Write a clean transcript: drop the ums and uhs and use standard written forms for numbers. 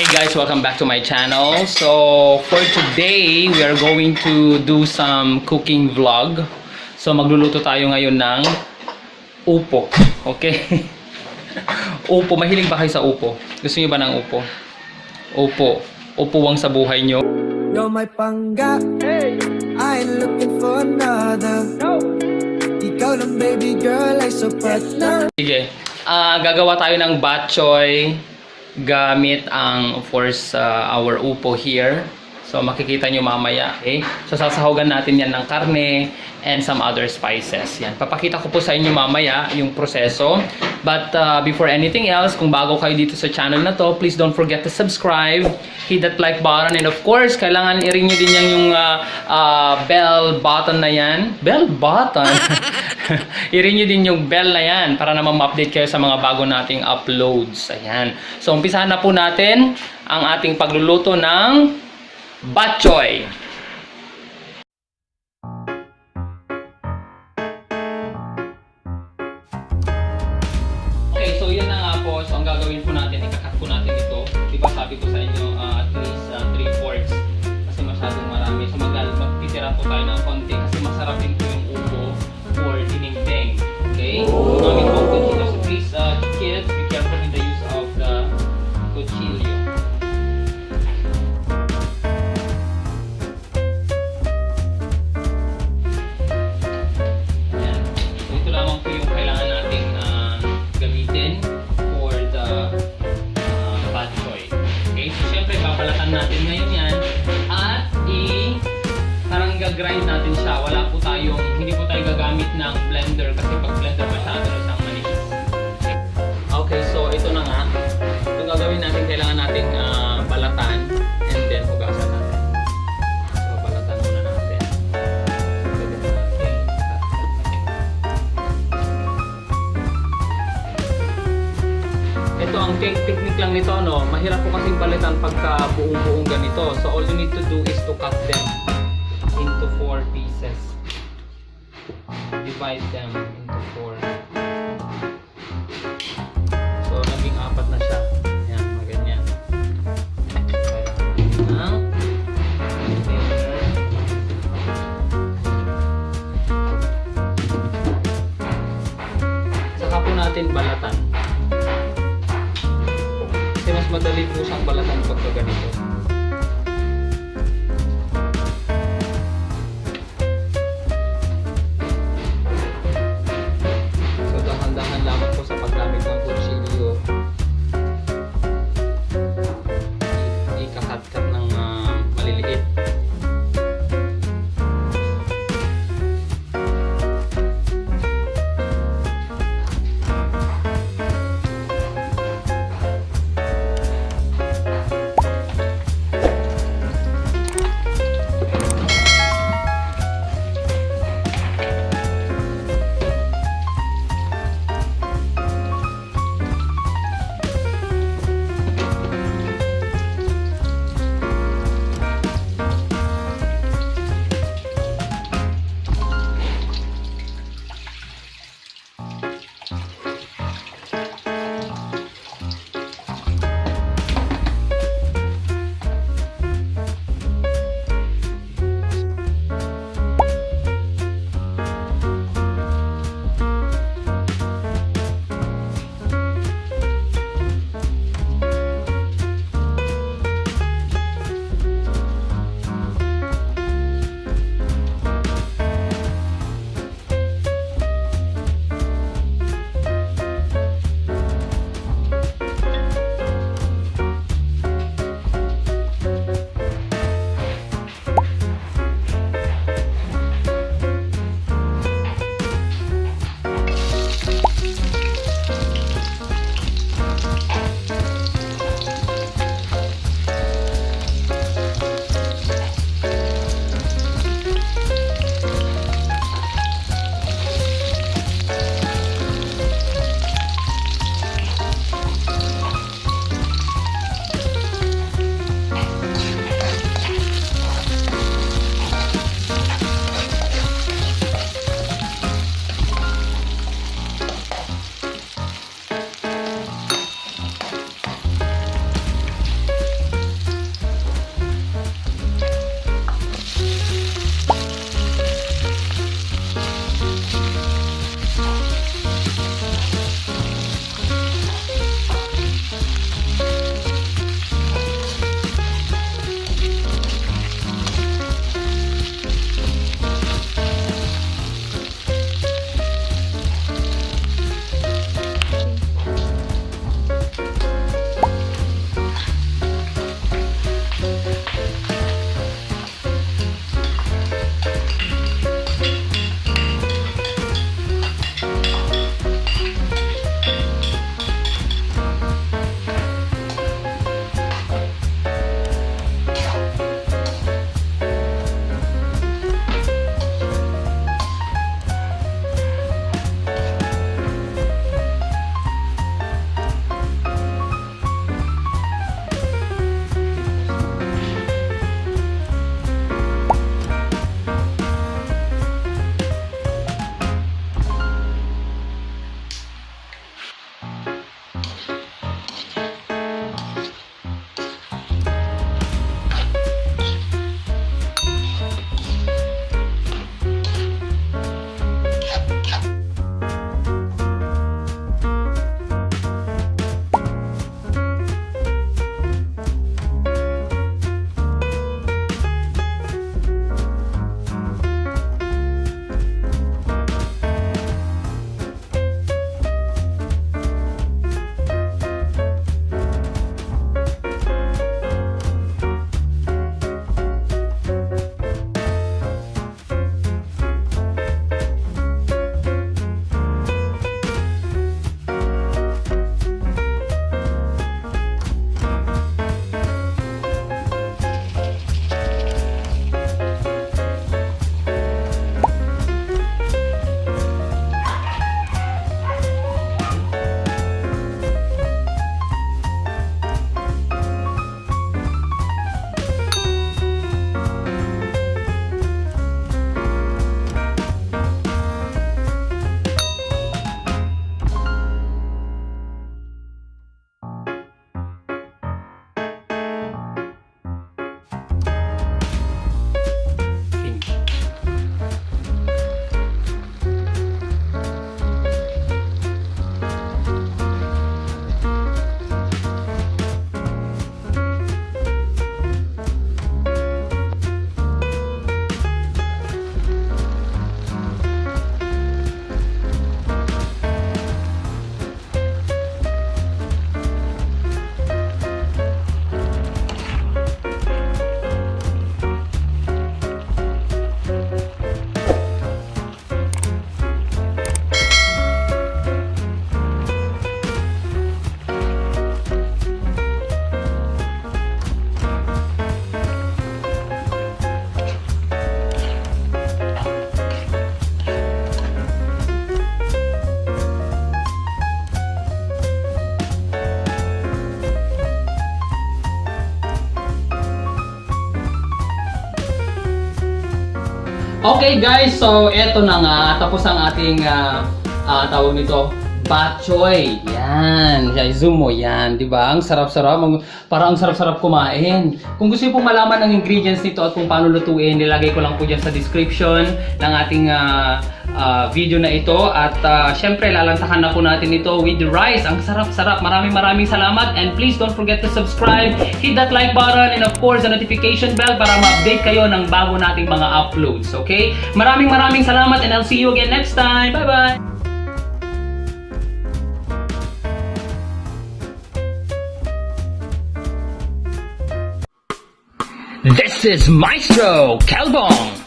Hey guys, welcome back to my channel. So for today, we are going to do some cooking vlog. So magluluto tayo ngayon ng UPO. Okay? UPO, mahilig ba kayo sa UPO? Gusto niyo ba ng UPO? UPO. UPO-wang sa buhay nyo. You're my pangga, hey. I ain't looking for another. No. Ikaw lang baby girl, ay so partner. Sige, gagawa tayo ng batchoy gamit ang, of course, our UPO here. So makikita nyo mamaya, okay? So sasahugan natin yan ng karne and some other spices. Yan, papakita ko po sa inyo mamaya yung proseso. But before anything else, kung bago kayo dito sa channel na to, please don't forget to subscribe, hit that like button, and of course, kailangan i-ring nyo din yung bell button na yan. Bell button? I-ring nyo din yung bell na yan para naman ma-update kayo sa mga bago nating uploads. Ayan. So umpisahan na po natin ang ating pagluluto ng batchoy. Okay, so yun na nga po. So ang gagawin po natin, ikakat po natin ito. Diba sabi ko sa inyo, at least 3/4 kasi masyadong marami. So magtitira po tayo ng konti kasi masarap din po yung upo for dinding. Okay? Gamit po kutsilyo. So please, kids, be careful with the use of the kutsilyo. Natin ngayon yan at parang gagrind natin siya. Wala po tayong, hindi po tayo gagamit ng blender kasi pag blender masyado na siyang manipis. Okay, so ito na nga. Itong gagawin natin, kailangan nating balatan and then hugasan natin. So balatan muna natin. Ito ang technique lang nito, no? Mahirap po kasing balitan pagka buong-buong ganito. So all you need to do is to cut them into 4 pieces. Divide them into 4. So naging 4 na siya. Ayan, maganyan. Kailangan ng container. Saka po natin balatan. Mas madali po siyang balatan pagka ganito. So dahan-dahan lamang po sa paggamit ng kutsilyo. Ikakat-kat ng maliliit. Okay guys, so eto na nga. Tapos ang ating tawag nito, BATCHOY. Yan. Zoom mo yan. Diba? Ang sarap-sarap. Parang ang sarap-sarap kumain. Kung gusto niyo pong malaman ang ingredients nito at kung paano lutuin, nilagay ko lang po dyan sa description ng ating video na ito. At syempre, lalantakan na po natin ito with the rice. Ang sarap-sarap. Maraming salamat. And please don't forget to subscribe. Hit that like button and of course, the notification bell para ma-update kayo ng bago nating mga uploads. Okay? Maraming salamat and I'll see you again next time. Bye-bye! This is Maestro Kelbong.